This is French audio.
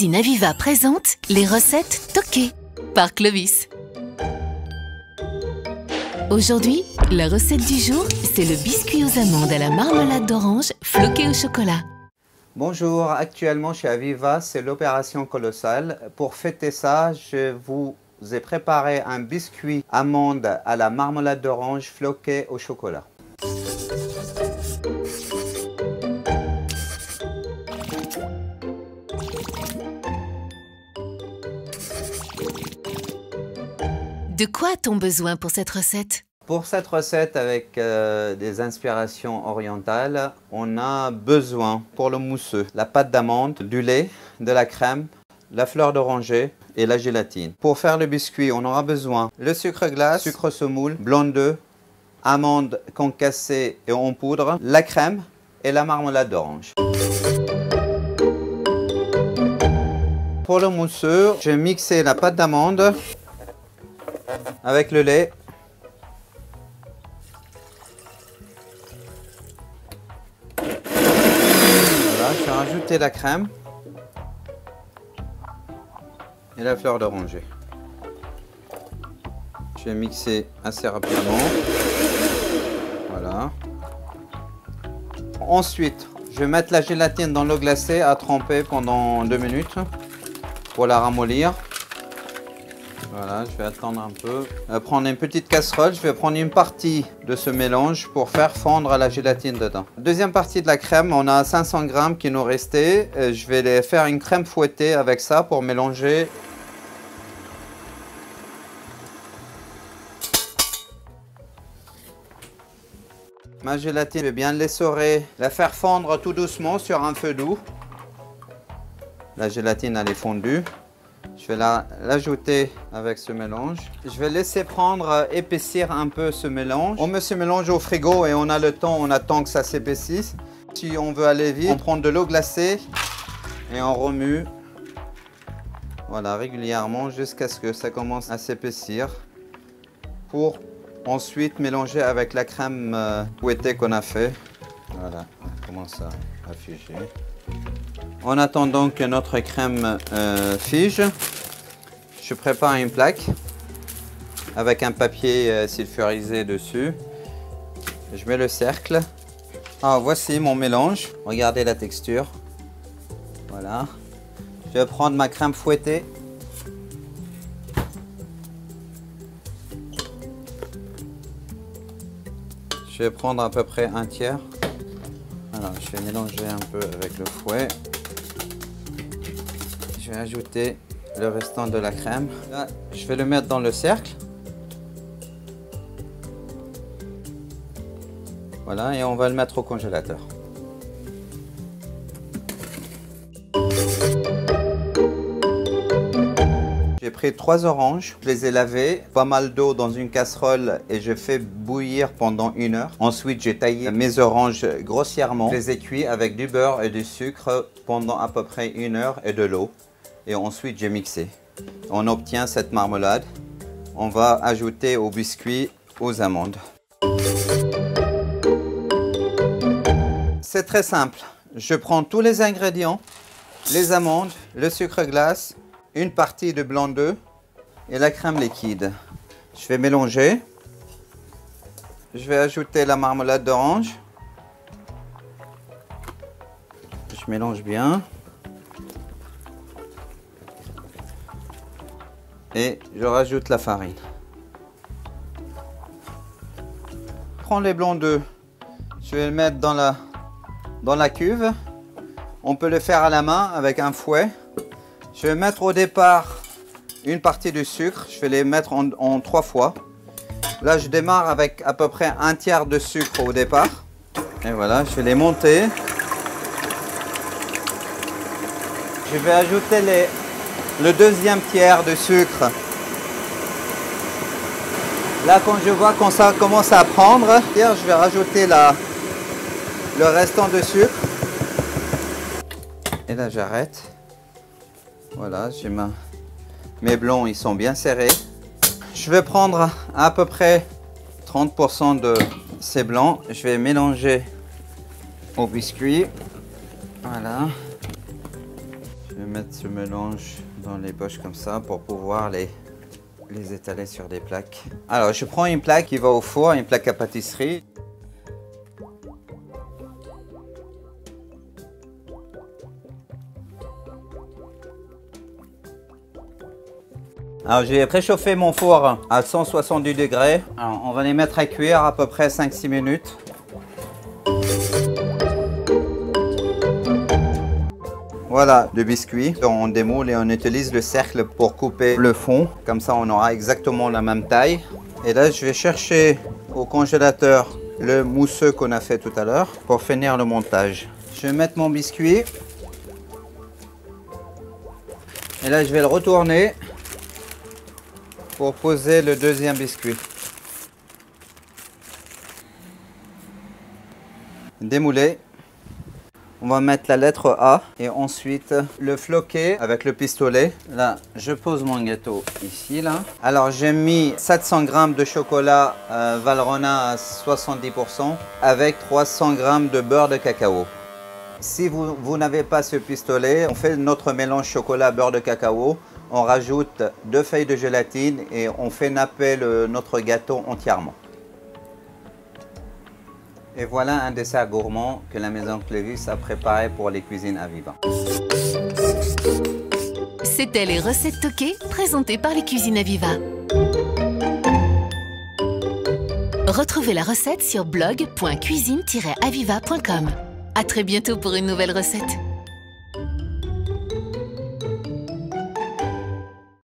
Cuisine Aviva présente les recettes toquées par Clovis. Aujourd'hui, la recette du jour, c'est le biscuit aux amandes à la marmelade d'orange floqué au chocolat. Bonjour, actuellement chez Aviva, c'est l'opération colossale. Pour fêter ça, je vous ai préparé un biscuit amande à la marmelade d'orange floqué au chocolat. De quoi a-t-on besoin pour cette recette? Pour cette recette avec des inspirations orientales, on a besoin pour le mousseux, la pâte d'amande, du lait, de la crème, la fleur d'oranger et la gélatine. Pour faire le biscuit, on aura besoin le sucre glace, sucre semoule, blanc d'œuf, amandes concassées et en poudre, la crème et la marmelade d'orange. Pour le mousseux, je vais mixer la pâte d'amande avec le lait. Voilà, je vais rajouter la crème et la fleur d'oranger. Je vais mixer assez rapidement. Voilà. Ensuite, je vais mettre la gélatine dans l'eau glacée à tremper pendant 2 minutes pour la ramollir. Voilà, je vais attendre un peu. Prendre une petite casserole, je vais prendre une partie de ce mélange pour faire fondre la gélatine dedans. Deuxième partie de la crème, on a 500 g qui nous restaient. Je vais les faire une crème fouettée avec ça pour mélanger. Ma gélatine, je vais bien l'essorer, la faire fondre tout doucement sur un feu doux. La gélatine, elle est fondue. Je vais l'ajouter avec ce mélange. Je vais laisser prendre, épaissir un peu ce mélange. On met ce mélange au frigo et on a le temps, on attend que ça s'épaississe. Si on veut aller vite, on prend de l'eau glacée et on remue. Voilà, régulièrement jusqu'à ce que ça commence à s'épaissir. Pour ensuite mélanger avec la crème fouettée qu'on a fait. Voilà, on commence à figer. En attendant que notre crème fige, je prépare une plaque avec un papier sulfurisé dessus. Je mets le cercle. Ah, voici mon mélange. Regardez la texture. Voilà. Je vais prendre ma crème fouettée. Je vais prendre à peu près un tiers. Alors, je vais mélanger un peu avec le fouet. Je vais ajouter le restant de la crème. Là, je vais le mettre dans le cercle. Voilà, et on va le mettre au congélateur. J'ai pris 3 oranges, je les ai lavées, pas mal d'eau dans une casserole et je fais bouillir pendant 1 heure. Ensuite, j'ai taillé mes oranges grossièrement. Je les ai cuits avec du beurre et du sucre pendant à peu près 1 heure et de l'eau. Et ensuite, j'ai mixé. On obtient cette marmelade. On va ajouter au biscuit aux amandes. C'est très simple. Je prends tous les ingrédients, les amandes, le sucre glace, une partie de blanc d'œuf et la crème liquide. Je vais mélanger. Je vais ajouter la marmelade d'orange. Je mélange bien. Et je rajoute la farine. Je prends les blancs d'œufs. Je vais le mettre dans la cuve. On peut le faire à la main avec un fouet. Je vais mettre au départ une partie du sucre. Je vais les mettre en 3 fois. Là, je démarre avec à peu près un tiers de sucre au départ. Et voilà, je vais les monter. Je vais ajouter le deuxième tiers de sucre. Là, quand je vois que ça commence à prendre, je vais rajouter le restant de sucre. Et là, j'arrête. Voilà, mes blancs, ils sont bien serrés. Je vais prendre à peu près 30% de ces blancs. Je vais mélanger au biscuit. Voilà. Je vais mettre ce mélange dans les poches comme ça pour pouvoir les étaler sur des plaques. Alors, je prends une plaque qui va au four, une plaque à pâtisserie. Alors, j'ai préchauffé mon four à 170 degrés. Alors, on va les mettre à cuire à peu près 5-6 minutes. Voilà le biscuit. On démoule et on utilise le cercle pour couper le fond. Comme ça, on aura exactement la même taille. Et là, je vais chercher au congélateur le mousseux qu'on a fait tout à l'heure pour finir le montage. Je vais mettre mon biscuit. Et là, je vais le retourner pour poser le deuxième biscuit. Démouler. On va mettre la lettre A et ensuite le floquer avec le pistolet. Là, je pose mon gâteau ici, là. Alors, j'ai mis 700 g de chocolat Valrhona à 70% avec 300 g de beurre de cacao. Si vous n'avez pas ce pistolet, on fait notre mélange chocolat-beurre de cacao. On rajoute 2 feuilles de gélatine et on fait napper notre gâteau entièrement. Et voilà un dessert gourmand que la maison Clévis a préparé pour les cuisines Aviva. C'était les recettes toquées présentées par les cuisines Aviva. Retrouvez la recette sur blog.cuisine-aviva.com. À très bientôt pour une nouvelle recette.